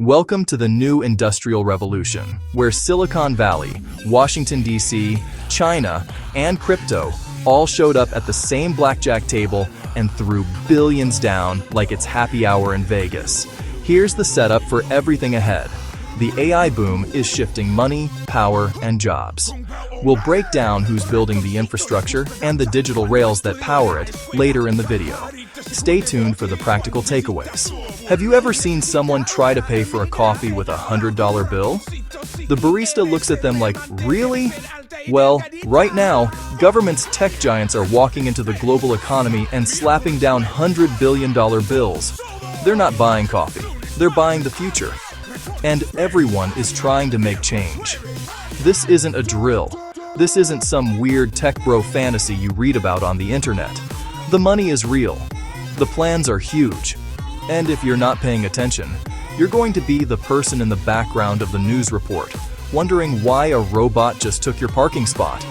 Welcome to the new industrial revolution, where Silicon Valley, Washington, D.C., China, and crypto all showed up at the same blackjack table and threw billions down like it's happy hour in Vegas. Here's the setup for everything ahead. The AI boom is shifting money, power, and jobs. We'll break down who's building the infrastructure and the digital rails that power it later in the video. Stay tuned for the practical takeaways. Have you ever seen someone try to pay for a coffee with a $100 bill? The barista looks at them like, really? Well, right now, government's tech giants are walking into the global economy and slapping down $100 billion bills. They're not buying coffee, they're buying the future. And everyone is trying to make change. This isn't a drill. This isn't some weird tech bro fantasy you read about on the internet. The money is real. The plans are huge. And if you're not paying attention, you're going to be the person in the background of the news report, wondering why a robot just took your parking spot.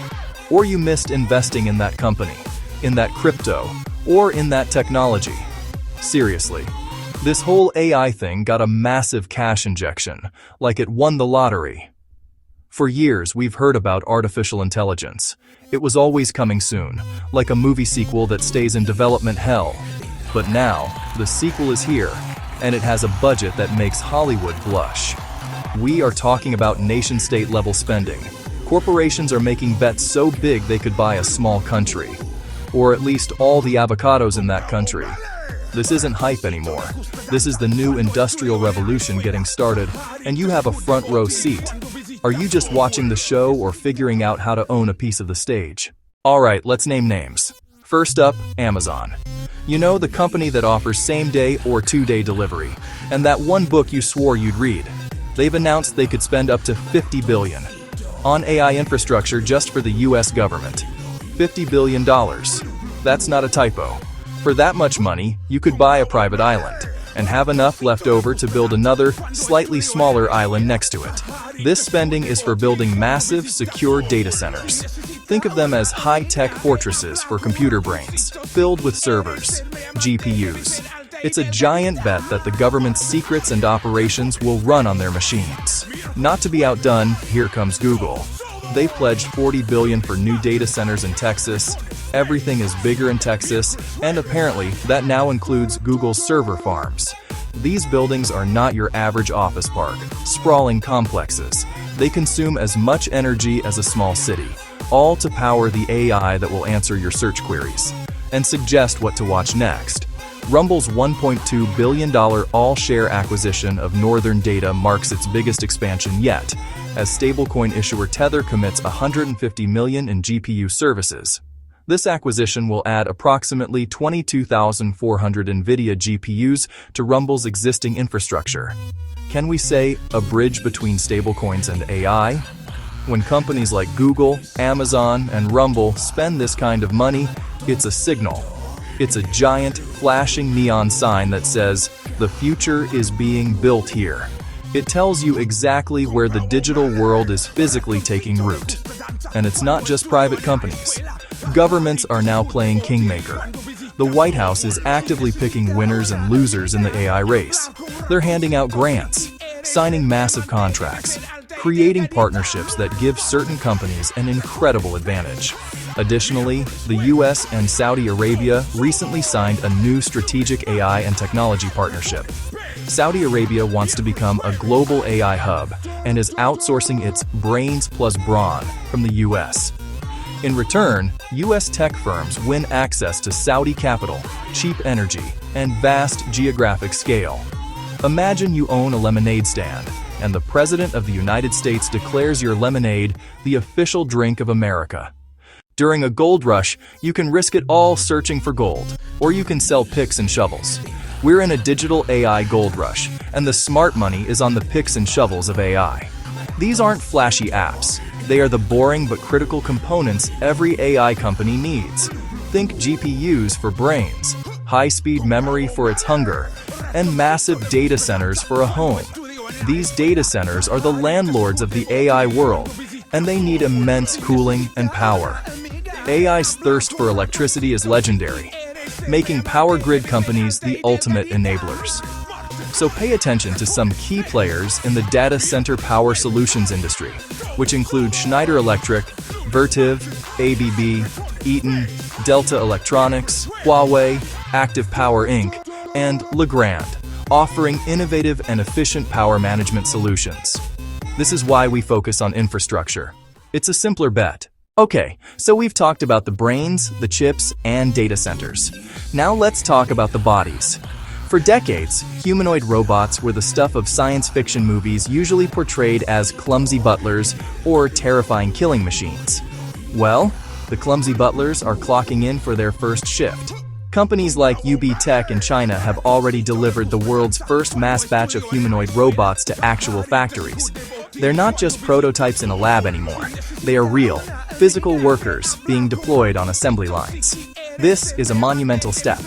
Or you missed investing in that company, in that crypto, or in that technology. Seriously, this whole AI thing got a massive cash injection, like it won the lottery. For years, we've heard about artificial intelligence. It was always coming soon, like a movie sequel that stays in development hell. But now, the sequel is here, and it has a budget that makes Hollywood blush. We are talking about nation-state level spending. Corporations are making bets so big they could buy a small country, or at least all the avocados in that country. This isn't hype anymore. This is the new industrial revolution getting started, and you have a front row seat. Are you just watching the show or figuring out how to own a piece of the stage? Alright, let's name names. First up, Amazon. You know, the company that offers same-day or two-day delivery, and that one book you swore you'd read. They've announced they could spend up to $50 billion on AI infrastructure just for the US government. $50 billion. That's not a typo. For that much money, you could buy a private island and have enough left over to build another, slightly smaller island next to it. This spending is for building massive, secure data centers. Think of them as high-tech fortresses for computer brains, filled with servers, GPUs. It's a giant bet that the government's secrets and operations will run on their machines. Not to be outdone, here comes Google. They pledged $40 billion for new data centers in Texas. Everything is bigger in Texas, and apparently that now includes Google's server farms. These buildings are not your average office park, sprawling complexes. They consume as much energy as a small city, all to power the AI that will answer your search queries and suggest what to watch next. Rumble's $1.2 billion all-share acquisition of Northern Data marks its biggest expansion yet, as stablecoin issuer Tether commits $150 million in GPU services. This acquisition will add approximately 22,400 NVIDIA GPUs to Rumble's existing infrastructure. Can we say a bridge between stablecoins and AI? When companies like Google, Amazon, and Rumble spend this kind of money, it's a signal. It's a giant, flashing neon sign that says, "The future is being built here." It tells you exactly where the digital world is physically taking root. And it's not just private companies. Governments are now playing kingmaker. The White House is actively picking winners and losers in the AI race. They're handing out grants, signing massive contracts, creating partnerships that give certain companies an incredible advantage. Additionally, the US and Saudi Arabia recently signed a new strategic AI and technology partnership. Saudi Arabia wants to become a global AI hub and is outsourcing its brains plus brawn from the US. In return, US tech firms win access to Saudi capital, cheap energy, and vast geographic scale. Imagine you own a lemonade stand, and the President of the United States declares your lemonade the official drink of America. During a gold rush, you can risk it all searching for gold, or you can sell picks and shovels. We're in a digital AI gold rush, and the smart money is on the picks and shovels of AI. These aren't flashy apps. They are the boring but critical components every AI company needs. Think GPUs for brains, high-speed memory for its hunger, and massive data centers for a home. These data centers are the landlords of the AI world, and they need immense cooling and power. AI's thirst for electricity is legendary, making power grid companies the ultimate enablers. So pay attention to some key players in the data center power solutions industry, which include Schneider Electric, Vertiv, ABB, Eaton, Delta Electronics, Huawei, Active Power Inc., and Legrand, offering innovative and efficient power management solutions. This is why we focus on infrastructure. It's a simpler bet. Okay, so we've talked about the brains, the chips, and data centers. Now let's talk about the bodies. For decades, humanoid robots were the stuff of science fiction movies, usually portrayed as clumsy butlers or terrifying killing machines. Well, the clumsy butlers are clocking in for their first shift. Companies like UB Tech in China have already delivered the world's first mass batch of humanoid robots to actual factories. They're not just prototypes in a lab anymore. They are real, physical workers being deployed on assembly lines. This is a monumental step.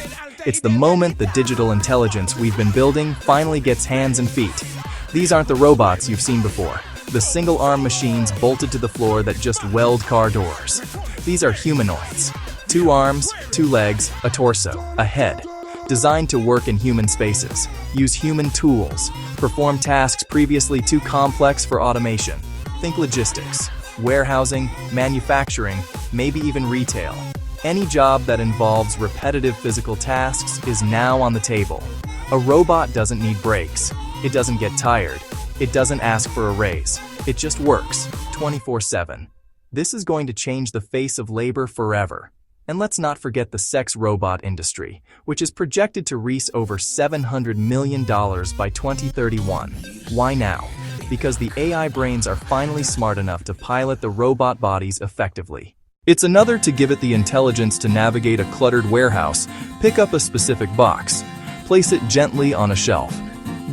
It's the moment the digital intelligence we've been building finally gets hands and feet. These aren't the robots you've seen before, the single-arm machines bolted to the floor that just weld car doors. These are humanoids. 2 arms, 2 legs, a torso, a head. Designed to work in human spaces, use human tools, perform tasks previously too complex for automation. Think logistics, warehousing, manufacturing, maybe even retail. Any job that involves repetitive physical tasks is now on the table. A robot doesn't need breaks. It doesn't get tired. It doesn't ask for a raise. It just works, 24/7. This is going to change the face of labor forever. And let's not forget the sex robot industry, which is projected to reach over $700 million by 2031. Why now? Because the AI brains are finally smart enough to pilot the robot bodies effectively. It's another to give it the intelligence to navigate a cluttered warehouse, pick up a specific box, place it gently on a shelf.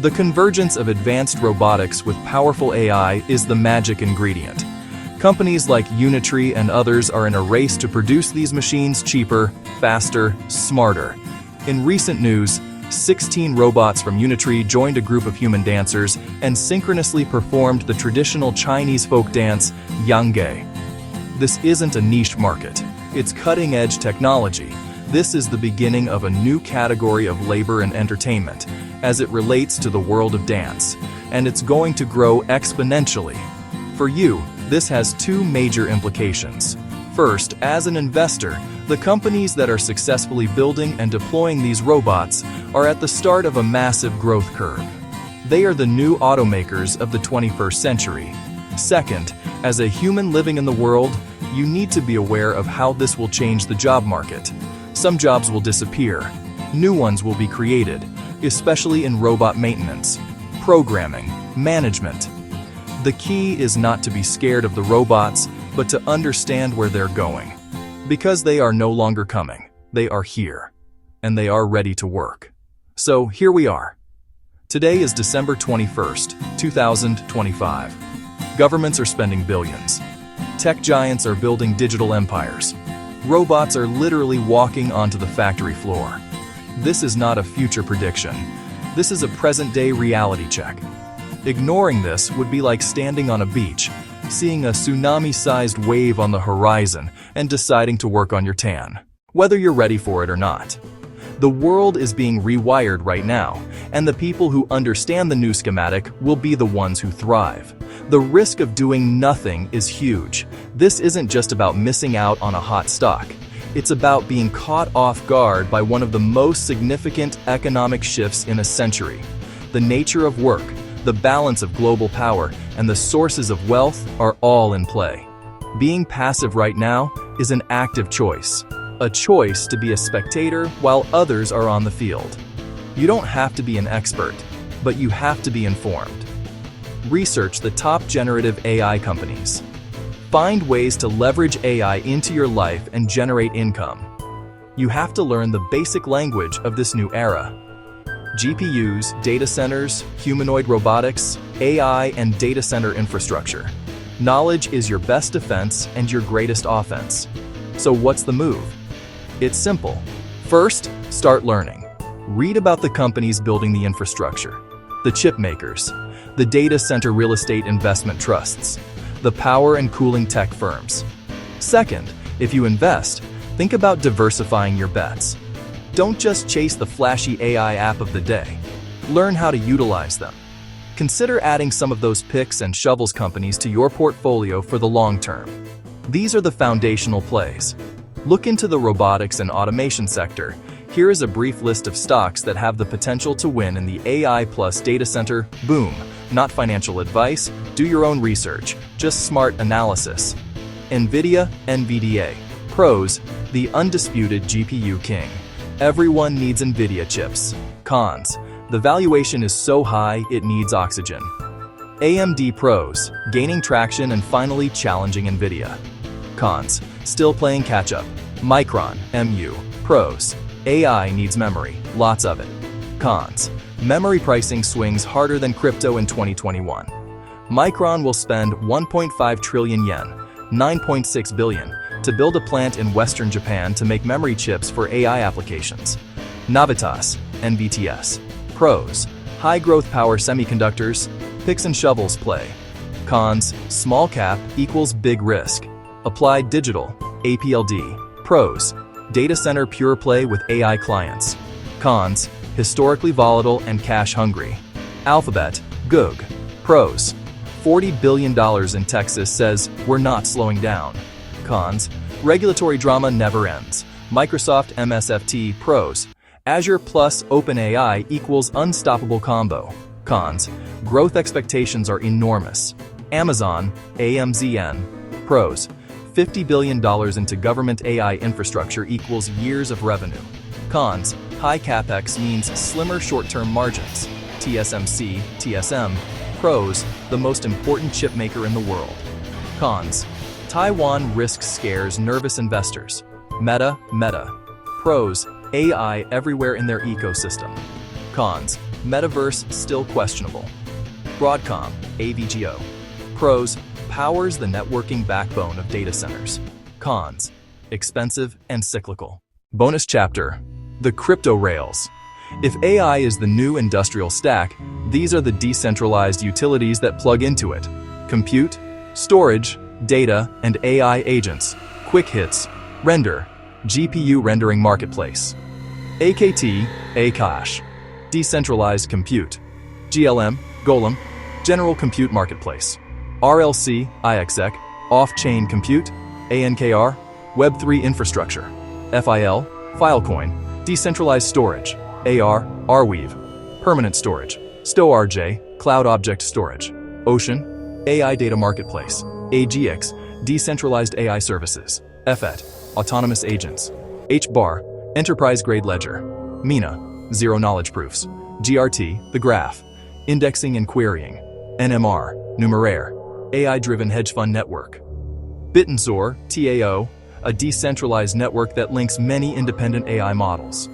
The convergence of advanced robotics with powerful AI is the magic ingredient. Companies like Unitree and others are in a race to produce these machines cheaper, faster, smarter. In recent news, 16 robots from Unitree joined a group of human dancers and synchronously performed the traditional Chinese folk dance, Yangge. This isn't a niche market. It's cutting-edge technology. This is the beginning of a new category of labor and entertainment as it relates to the world of dance, and it's going to grow exponentially. For you, this has 2 major implications. First, as an investor, the companies that are successfully building and deploying these robots are at the start of a massive growth curve. They are the new automakers of the 21st century. Second, as a human living in the world, you need to be aware of how this will change the job market. Some jobs will disappear. New ones will be created, especially in robot maintenance, programming, management. The key is not to be scared of the robots, but to understand where they're going. Because they are no longer coming, they are here, and they are ready to work. So here we are. Today is December 21st, 2025. Governments are spending billions. Tech giants are building digital empires. Robots are literally walking onto the factory floor. This is not a future prediction. This is a present-day reality check. Ignoring this would be like standing on a beach, seeing a tsunami-sized wave on the horizon, and deciding to work on your tan, whether you're ready for it or not. The world is being rewired right now, and the people who understand the new schematic will be the ones who thrive. The risk of doing nothing is huge. This isn't just about missing out on a hot stock. It's about being caught off guard by one of the most significant economic shifts in a century. The nature of work, the balance of global power, and the sources of wealth are all in play. Being passive right now is an active choice. A choice to be a spectator while others are on the field. You don't have to be an expert, but you have to be informed. Research the top generative AI companies. Find ways to leverage AI into your life and generate income. You have to learn the basic language of this new era. GPUs, data centers, humanoid robotics, AI, and data center infrastructure. Knowledge is your best defense and your greatest offense. So what's the move? It's simple. First, start learning. Read about the companies building the infrastructure, the chip makers, the data center real estate investment trusts, the power and cooling tech firms. Second, if you invest, think about diversifying your bets. Don't just chase the flashy AI app of the day. Learn how to utilize them. Consider adding some of those picks and shovels companies to your portfolio for the long term. These are the foundational plays. Look into the robotics and automation sector. Here is a brief list of stocks that have the potential to win in the AI plus data center boom. Not financial advice, do your own research, just smart analysis. NVIDIA, NVDA. Pros, the undisputed GPU king. Everyone needs NVIDIA chips. Cons, the valuation is so high it needs oxygen. AMD pros, gaining traction and finally challenging NVIDIA. Cons, still playing catch-up. Micron, MU. Pros, AI needs memory, lots of it. Cons, memory pricing swings harder than crypto in 2021. Micron will spend 1.5 trillion yen, $9.6 billion, to build a plant in western Japan to make memory chips for AI applications. Navitas, NVTS. Pros, high-growth power semiconductors, picks and shovels play. Cons, small cap equals big risk. Applied Digital, APLD. Pros, data center pure play with AI clients. Cons, historically volatile and cash hungry. Alphabet, Goog. Pros, $40 billion in Texas says we're not slowing down. Cons, regulatory drama never ends. Microsoft MSFT. Pros, Azure plus OpenAI equals unstoppable combo. Cons, growth expectations are enormous. Amazon, AMZN. Pros, $50 billion into government AI infrastructure equals years of revenue. Cons, high capex means slimmer short-term margins. TSMC, TSM. Pros, the most important chip maker in the world. Cons, Taiwan risk scares nervous investors. Meta. Pros, AI everywhere in their ecosystem. Cons, metaverse still questionable. Broadcom, AVGO. Pros, powers the networking backbone of data centers. Cons, expensive and cyclical. Bonus chapter, the crypto rails. If AI is the new industrial stack, these are the decentralized utilities that plug into it. Compute, storage, data, and AI agents. Quick hits, render, GPU rendering marketplace. AKT, Akash. Decentralized compute. GLM, Golem, general compute marketplace. RLC, IXEC, off-chain compute. ANKR, Web3 infrastructure. FIL, Filecoin, decentralized storage. AR, Arweave, permanent storage. StoRJ, cloud object storage. Ocean, AI data marketplace. AGX, decentralized AI services. FET, autonomous agents. HBAR, enterprise-grade ledger. Mina, zero knowledge proofs. GRT, the graph, indexing and querying. NMR, Numeraire, AI-driven hedge fund network. Bitensor, TAO, a decentralized network that links many independent AI models.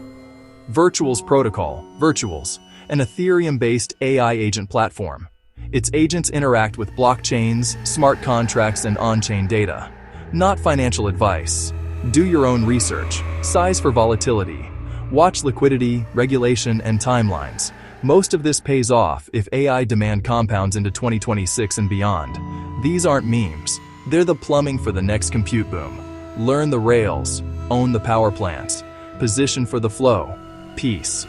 Virtuals Protocol, Virtuals, an Ethereum-based AI agent platform. Its agents interact with blockchains, smart contracts, and on-chain data. Not financial advice. Do your own research. Size for volatility. Watch liquidity, regulation, and timelines. Most of this pays off if AI demand compounds into 2026 and beyond. These aren't memes. They're the plumbing for the next compute boom. Learn the rails. Own the power plants. Position for the flow. Peace.